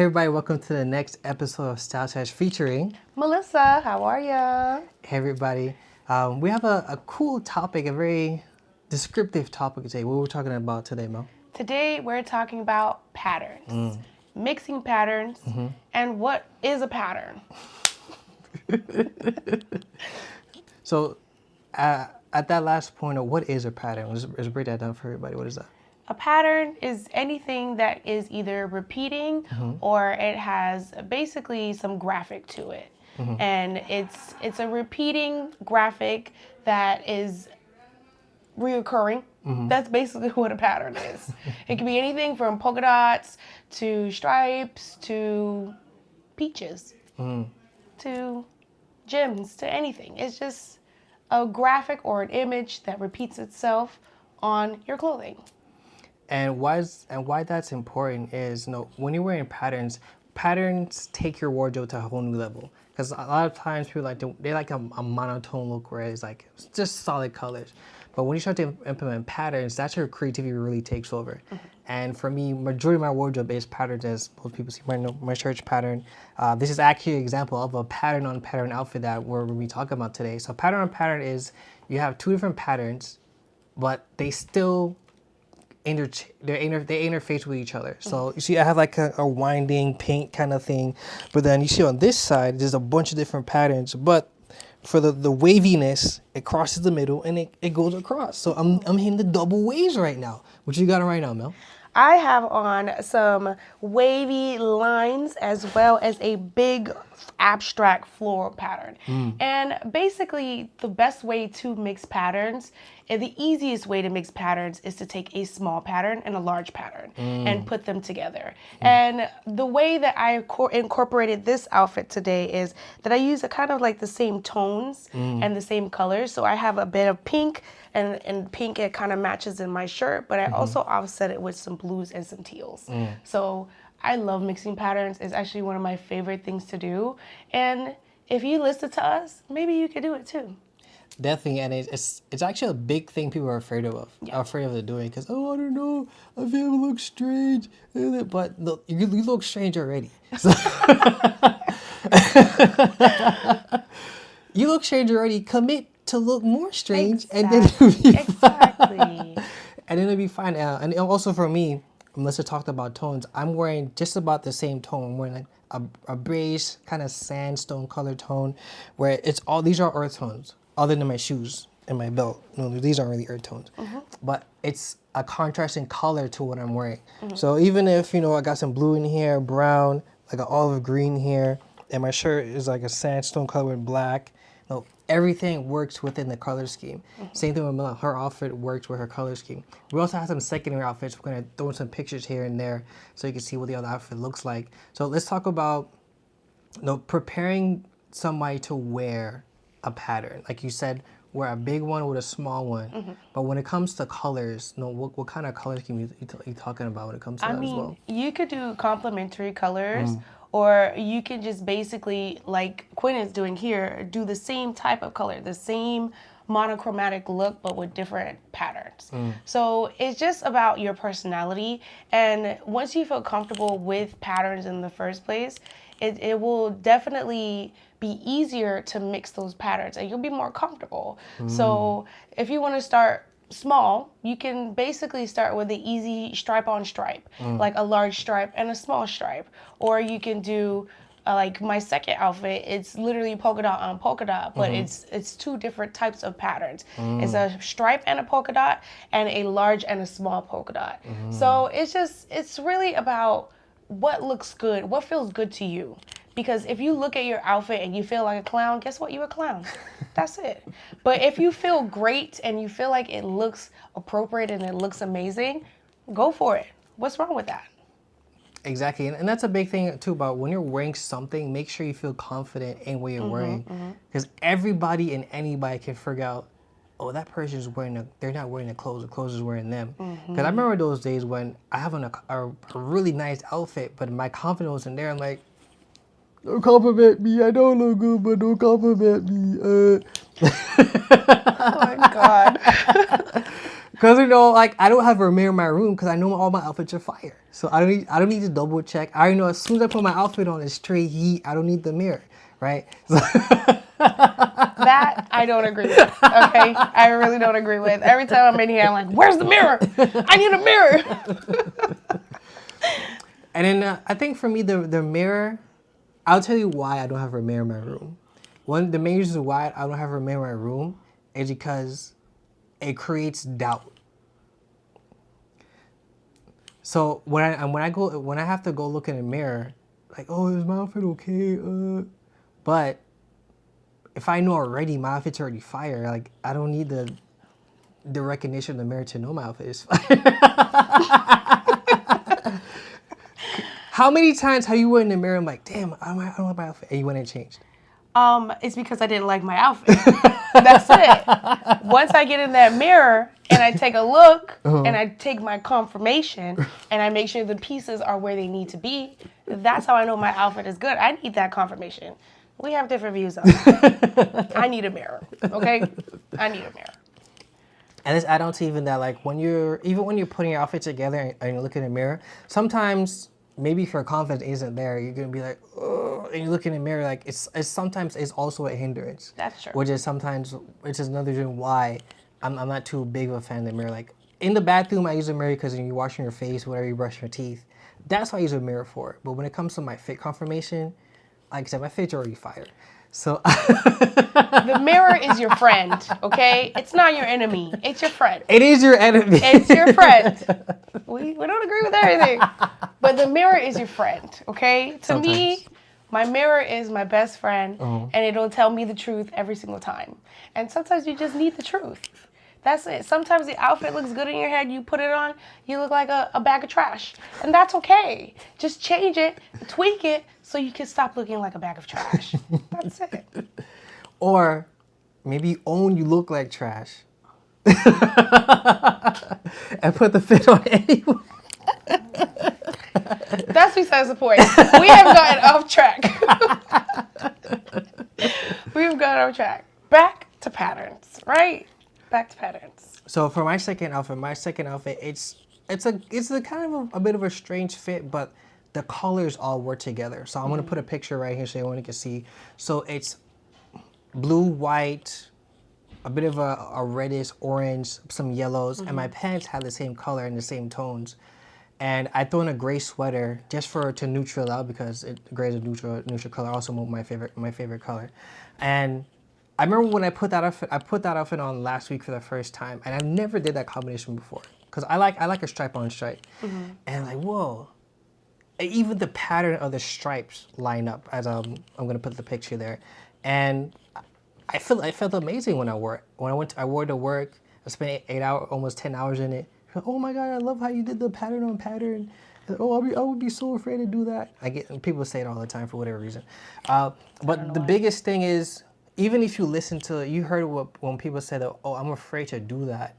Hey everybody, welcome to the next episode of Style Test featuring Melissa, how are ya? Hey everybody. We have a cool topic, a very descriptive topic today. What we're talking about today, Mel? Today we're talking about patterns, mixing patterns, and what is a pattern? So, at that last point of what is a pattern, let's break that down for everybody. What is that? A pattern is anything that is either repeating or it has basically some graphic to it. And it's a repeating graphic that is reoccurring. That's basically what a pattern is. It can be anything from polka dots to stripes to peaches to gems to anything. It's just a graphic or an image that repeats itself on your clothing. And why that's important is, when you're wearing patterns take your wardrobe to a whole new level. Because a lot of times people like a monotone look where it's like just solid colors. But when you start to implement patterns, that's where creativity really takes over. And for me, majority of my wardrobe is patterns, as most people see my church pattern. This is actually an example of a pattern on pattern outfit that we're going to be talking about today. So pattern on pattern is you have two different patterns, but they still they interface with each other. So you see I have like a winding pink kind of thing, but then you see on this side there's a bunch of different patterns, but for the waviness, it crosses the middle and it goes across. So I'm hitting the double waves right now. What you got on right now, Mel? I have on some wavy lines as well as a big abstract floral pattern. And basically the best way to mix patterns, and the easiest way to mix patterns is to take a small pattern and a large pattern and put them together. And the way that I incorporated this outfit today is that I use a kind of like the same tones and the same colors. So I have a bit of pink, and pink, it kind of matches in my shirt, but I also offset it with some blues and some teals. So I love mixing patterns. It's actually one of my favorite things to do. And if you listen to us, maybe you could do it too. Definitely, and it's actually a big thing people are afraid of doing, because I don't know, I feel it looks strange, but look, you look strange already. So you look strange already. Commit to look more strange, and then it'll be fine. And then it'll be fine. And also for me, Melissa talked about tones. I'm wearing just about the same tone. I'm wearing like a beige kind of sandstone color tone, where these are earth tones, other than my shoes and my belt. No, these aren't really earth tones, but it's a contrasting color to what I'm wearing. So even if I got some blue in here, brown, like an olive green here, and my shirt is like a sandstone color with black. No, everything works within the color scheme. Same thing with Mila. Her outfit works with her color scheme. We also have some secondary outfits. We're going to throw in some pictures here and there so you can see what the other outfit looks like. So let's talk about preparing somebody to wear a pattern. Like you said, wear a big one with a small one. But when it comes to colors, what kind of color scheme you talking about when it comes to that as well? You could do complementary colors. Or you can just basically, like Quinn is doing here, do the same type of color, the same monochromatic look, but with different patterns. So it's just about your personality. And once you feel comfortable with patterns in the first place, it will definitely be easier to mix those patterns and you'll be more comfortable. So if you want to start small, you can basically start with the easy stripe on stripe, like a large stripe and a small stripe. Or you can do like my second outfit, it's literally polka dot on polka dot, but it's two different types of patterns. It's a stripe and a polka dot and a large and a small polka dot. So it's really about what looks good, what feels good to you. Because if you look at your outfit and you feel like a clown, guess what? You're a clown. That's it. But if you feel great and you feel like it looks appropriate and it looks amazing, go for it. What's wrong with that? Exactly. And that's a big thing too about when you're wearing something, make sure you feel confident in what you're wearing. Because everybody and anybody can figure out, oh, that person's they're not wearing the clothes is wearing them. Because I remember those days when I have a really nice outfit, but my confidence wasn't there. I'm like, don't compliment me. I don't look good, but don't compliment me. Oh my God. Because, you know, like, I don't have a mirror in my room because I know all my outfits are fire. So I don't need to double check. I already know as soon as I put my outfit on, it's straight heat. I don't need the mirror, right? So That I don't agree with. Okay, I really don't agree with. Every time I'm in here, I'm like, "Where's the mirror? I need a mirror." And then I think for me, the mirror, I'll tell you why I don't have a mirror in my room. The main reason why I don't have a mirror in my room is because it creates doubt. So when I have to go look in the mirror, like, oh, is my outfit okay? But if I know already my outfit's already fire, like I don't need the recognition of the mirror to know my outfit is fire. How many times have you went in the mirror and like, damn, I don't like my outfit, and you went and changed? It's because I didn't like my outfit. That's it. Once I get in that mirror and I take a look and I take my confirmation and I make sure the pieces are where they need to be, that's how I know my outfit is good. I need that confirmation. We have different views on that. I need a mirror, okay? I need a mirror. And let's add on to even that, like when you're putting your outfit together and you look in the mirror, sometimes maybe if your confidence isn't there, you're gonna be like, oh, and you look in the mirror, like it's sometimes it's also a hindrance. That's true. Which is another reason why I'm not too big of a fan of the mirror. Like in the bathroom, I use a mirror because when you're washing your face, whatever, you brush your teeth. That's what I use a mirror for. But when it comes to my fit confirmation, like I said, my fit's already fire. So the mirror is your friend, okay? It's not your enemy. It's your friend. It is your enemy. It's your friend. We don't agree with everything. But the mirror is your friend, okay? To me, my mirror is my best friend, and it'll tell me the truth every single time. And sometimes you just need the truth. That's it. Sometimes the outfit looks good in your head. You put it on, you look like a bag of trash. And that's okay. Just change it, tweak it, so you can stop looking like a bag of trash. That's it. Or maybe own you look like trash. And put the fit on anyway. That's besides the point. We have gotten off track. We've gone off track. Back to patterns, right? Back to patterns. So for my second outfit, it's a kind of a bit of a strange fit, but the colors all work together. So I'm gonna put a picture right here so everyone can see. So it's blue, white, a bit of a reddish orange, some yellows, and my pants have the same color and the same tones. And I throw in a gray sweater just to neutral out because gray is a neutral color, also my favorite color. And I remember when I put that outfit on last week for the first time, and I never did that combination before because I like a stripe on stripe, and like whoa, even the pattern of the stripes line up as I'm gonna put the picture there, and I felt amazing when I wore it. When I wore it to work, I spent 8 hours, almost 10 hours in it. Oh my God, I love how you did the pattern on pattern. Oh, I would be so afraid to do that. People say it all the time for whatever reason, but the biggest thing is, even if you you heard when people say that, oh, I'm afraid to do that,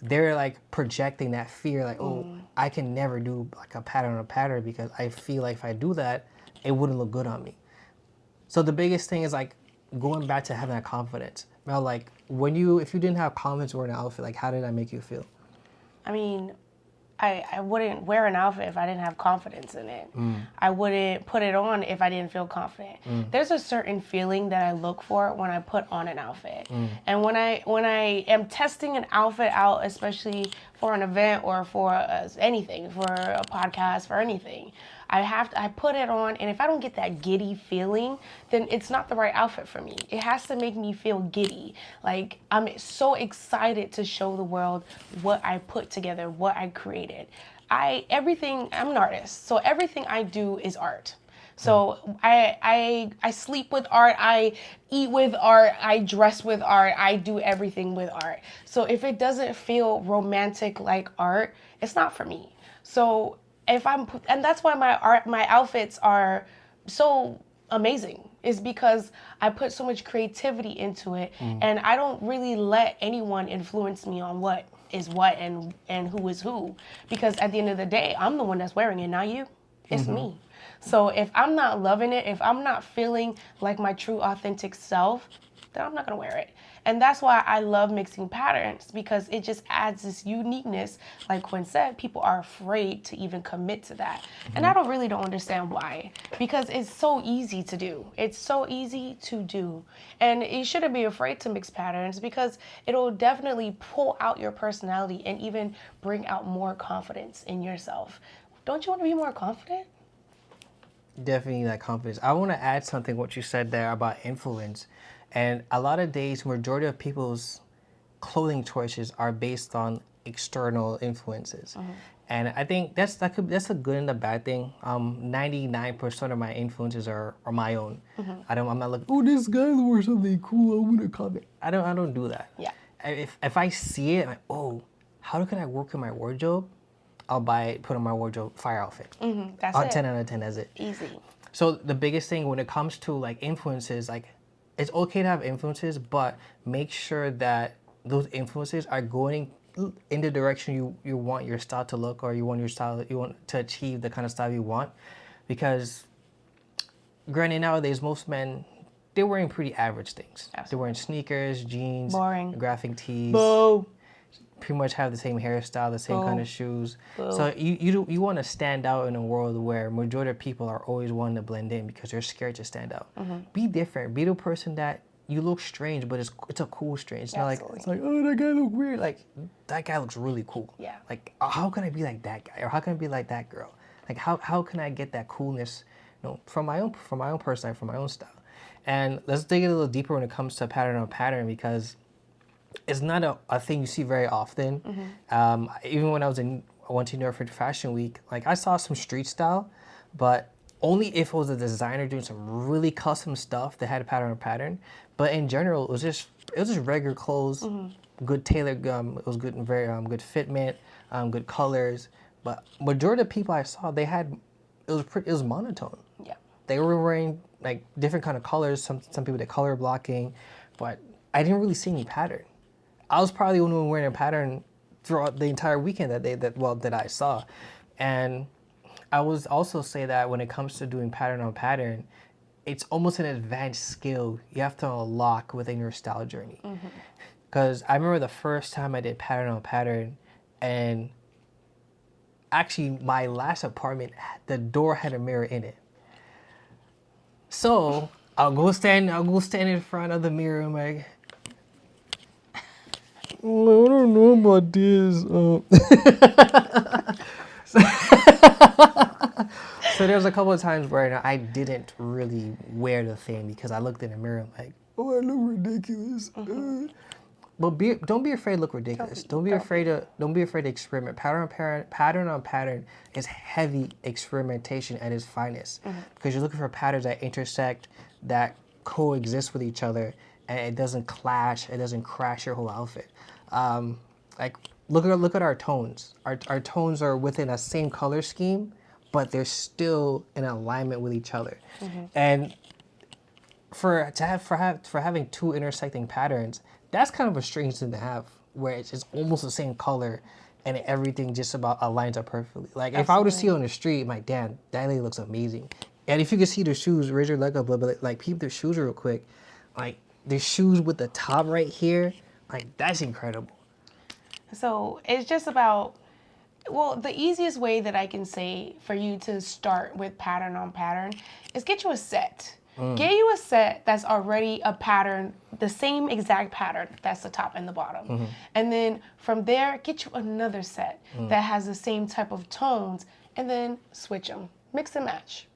they're like projecting that fear, like, oh, I can never do like a pattern on a pattern because I feel like if I do that, it wouldn't look good on me. So the biggest thing is like going back to having that confidence. Now, like if you didn't have confidence wearing an outfit, like how did that make you feel? I mean, I wouldn't wear an outfit if I didn't have confidence in it. I wouldn't put it on if I didn't feel confident. There's a certain feeling that I look for when I put on an outfit. And when I am testing an outfit out, especially for an event or for anything, for a podcast, for anything, I put it on, and if I don't get that giddy feeling, then it's not the right outfit for me. It has to make me feel giddy. Like I'm so excited to show the world what I put together, what I created. I'm an artist, so everything I do is art. So I sleep with art, I eat with art, I dress with art, I do everything with art. So if it doesn't feel romantic like art, it's not for me. So and that's why my outfits are so amazing, is because I put so much creativity into it, and I don't really let anyone influence me on what is what and who is who, because at the end of the day, I'm the one that's wearing it, not you. It's me. So if I'm not loving it, if I'm not feeling like my true authentic self, then I'm not gonna wear it. And that's why I love mixing patterns, because it just adds this uniqueness. Like Quinn said, people are afraid to even commit to that. And I don't understand why, because it's so easy to do. It's so easy to do. And you shouldn't be afraid to mix patterns, because it'll definitely pull out your personality and even bring out more confidence in yourself. Don't you want to be more confident? Definitely that confidence. I want to add something what you said there about influence. And a lot of days, majority of people's clothing choices are based on external influences. And I think that's a good and a bad thing. 99% of my influences are my own. I'm not like, oh, this guy wore something cool, I'm gonna copy. I don't do that. Yeah. If I see it, I'm like, oh, how can I work in my wardrobe? I'll buy it, put on my wardrobe, fire outfit. That's it. 10 out of 10, that's it. Easy. So the biggest thing when it comes to like influences, like it's okay to have influences, but make sure that those influences are going in the direction you want your style to look, or you want to achieve the kind of style you want. Because granted, nowadays most men, they're wearing pretty average things. Absolutely. They're wearing sneakers, jeans, Boring. graphic tees. Boo. Pretty much have the same hairstyle, the same kind of shoes. Boo. So you want to stand out in a world where majority of people are always wanting to blend in because they're scared to stand out. Be different. Be the person that you look strange, but it's a cool strange. It's not like Absolutely. it's like, oh, that guy look weird. Like that guy looks really cool. Yeah. Like how can I be like that guy, or how can I be like that girl? Like how can I get that coolness, from my own personality, from my own style. And let's dig a little deeper when it comes to pattern on pattern, because it's not a thing you see very often. Even when I went to New York for Fashion Week, like I saw some street style, but only if it was a designer doing some really custom stuff that had a pattern on pattern. But in general, it was just regular clothes, good tailored. It was good and very good fitment, good colors. But majority of people I saw, it was monotone. Yeah. They were wearing like different kind of colors. Some people did color blocking, but I didn't really see any pattern. I was probably the only one wearing a pattern throughout the entire weekend that I saw. And I would also say that when it comes to doing pattern on pattern, it's almost an advanced skill you have to unlock within your style journey. Because I remember the first time I did pattern on pattern, and actually my last apartment, the door had a mirror in it. So I'll go stand in front of the mirror. I'm like, I don't know about this. So there was a couple of times where I didn't really wear the thing because I looked in the mirror. I'm like, oh, I look ridiculous. But don't be afraid to look ridiculous. Don't be afraid to experiment. Pattern on pattern is heavy experimentation at its finest, because you're looking for patterns that intersect, that coexist with each other, and it doesn't clash. It doesn't crash your whole outfit. Like look at our tones. Our tones are within a same color scheme, but they're still in alignment with each other. And for having two intersecting patterns, that's kind of a strange thing to have, where it's just almost the same color and everything just about aligns up perfectly. Like if I were to see it on the street, I'm like, damn, that lady looks amazing. And if you could see the shoes, raise your leg up a little bit, like peep their shoes real quick. Like the shoes with the top right here, like that's incredible. So it's just about, well, the easiest way that I can say for you to start with pattern on pattern is get you a set. Get you a set that's already a pattern, the same exact pattern, that's the top and the bottom. And then from there, get you another set that has the same type of tones, and then switch them, mix and match.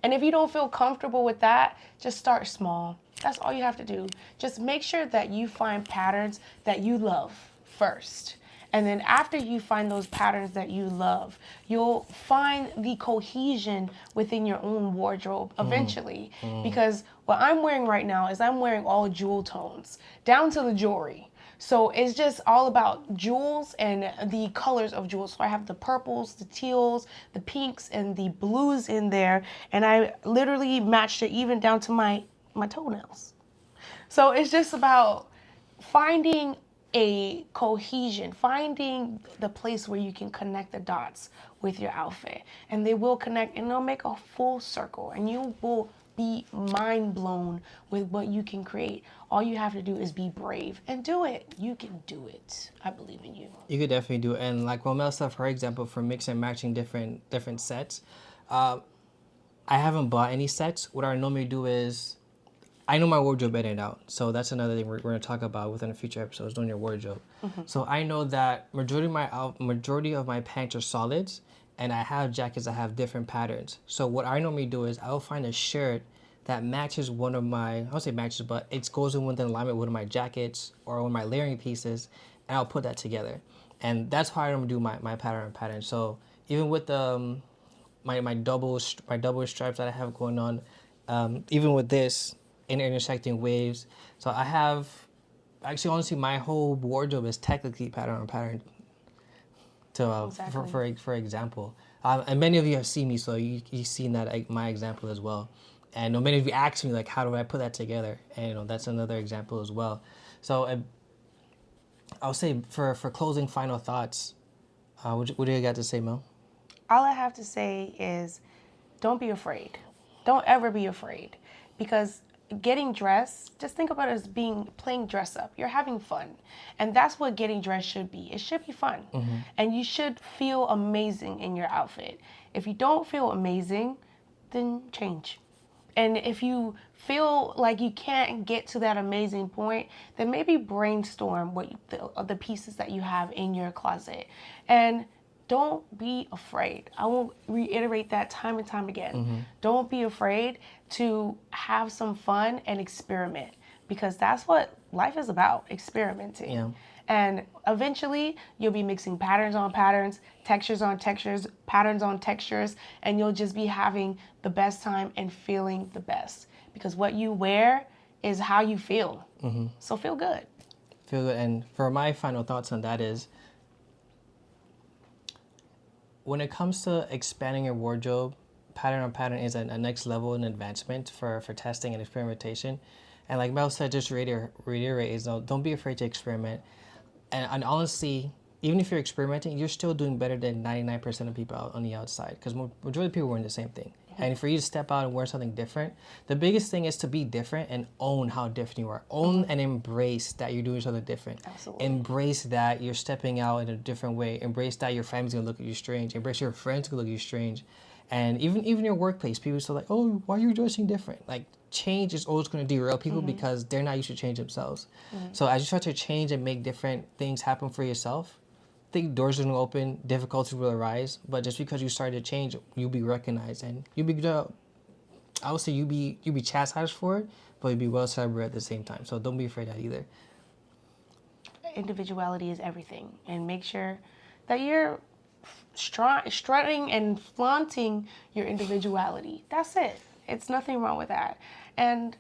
And if you don't feel comfortable with that, just start small. That's all you have to do. Just make sure that you find patterns that you love first. And then after you find those patterns that you love, you'll find the cohesion within your own wardrobe eventually. Because what I'm wearing right now is I'm wearing all jewel tones, down to the jewelry. So it's just all about jewels and the colors of jewels. So I have the purples, the teals, the pinks, and the blues in there. And I literally matched it even down to my toenails. So it's just about finding a cohesion, finding the place where you can connect the dots with your outfit, and they will connect, and they'll make a full circle, and you will be mind blown with what you can create. All you have to do is be brave and do it. You can do it. I believe in you. You could definitely do it. And like Romel said, for example, for mix and matching different sets, I haven't bought any sets. What I normally do is, I know my wardrobe in and out. So that's another thing we're going to talk about within a future episodes, doing your wardrobe. So I know that majority of my pants are solids, and I have jackets that have different patterns. So what I normally do is I'll find a shirt that matches one of my, I don't say matches, but it goes in within alignment with one of my jackets or one of my layering pieces, and I'll put that together. And that's how I normally do my pattern. So even with my double stripes that I have going on, even with this intersecting waves. So I have, actually, honestly, my whole wardrobe is technically pattern. To Exactly. for example, and many of you have seen me, so you've seen that, like, my example as well. And many of you ask me, like, how do I put that together? And that's another example as well. So I'll say for closing final thoughts, what do you got to say, Mel? All I have to say is don't be afraid. Don't ever be afraid, because getting dressed, just think about it as playing dress up. You're having fun. And that's what getting dressed should be. It should be fun. And you should feel amazing in your outfit. If you don't feel amazing, then change. And if you feel like you can't get to that amazing point, then maybe brainstorm what the pieces that you have in your closet. And don't be afraid. I will reiterate that time and time again. Don't be afraid to have some fun and experiment, because that's what life is about, experimenting. Yeah. And eventually you'll be mixing patterns on patterns, textures on textures, patterns on textures, and you'll just be having the best time and feeling the best, because what you wear is how you feel. So feel good. Feel good. And for my final thoughts on that is, when it comes to expanding your wardrobe, pattern on pattern is a next level in advancement for testing and experimentation. And like Mel said, just reiterate is, don't be afraid to experiment. And honestly, even if you're experimenting, you're still doing better than 99% of people out on the outside, because majority of people are wearing the same thing. And for you to step out and wear something different, the biggest thing is to be different and own how different you are. Own and embrace that you're doing something different. Absolutely. Embrace that you're stepping out in a different way. Embrace that your family's gonna look at you strange. Embrace your friends gonna look at you strange. And even your workplace, people still like, oh, why are you dressing different? Like, change is always going to derail people because they're not used to change themselves. So as you start to change and make different things happen for yourself, I think doors are going to open, difficulties will arise. But just because you started to change, you'll be recognized, and you'll be, I would say you'll be chastised for it, but you'll be well celebrated at the same time. So don't be afraid of that either. Individuality is everything, and make sure that you're strutting and flaunting your individuality. That's it. It's nothing wrong with that. And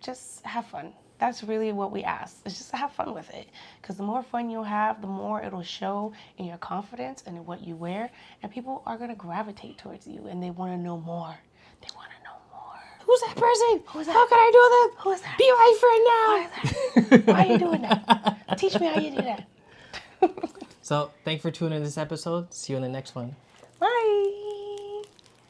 just have fun. That's really what we ask. It's just to have fun with it. Because the more fun you'll have, the more it'll show in your confidence and in what you wear. And people are going to gravitate towards you, and they want to know more. They want to know more. Who's that person? Who's that? How can I do that? Who is that? Be my friend now. What is that? Why are you doing that? Teach me how you do that. So thanks for tuning in this episode. See you in the next one. Bye.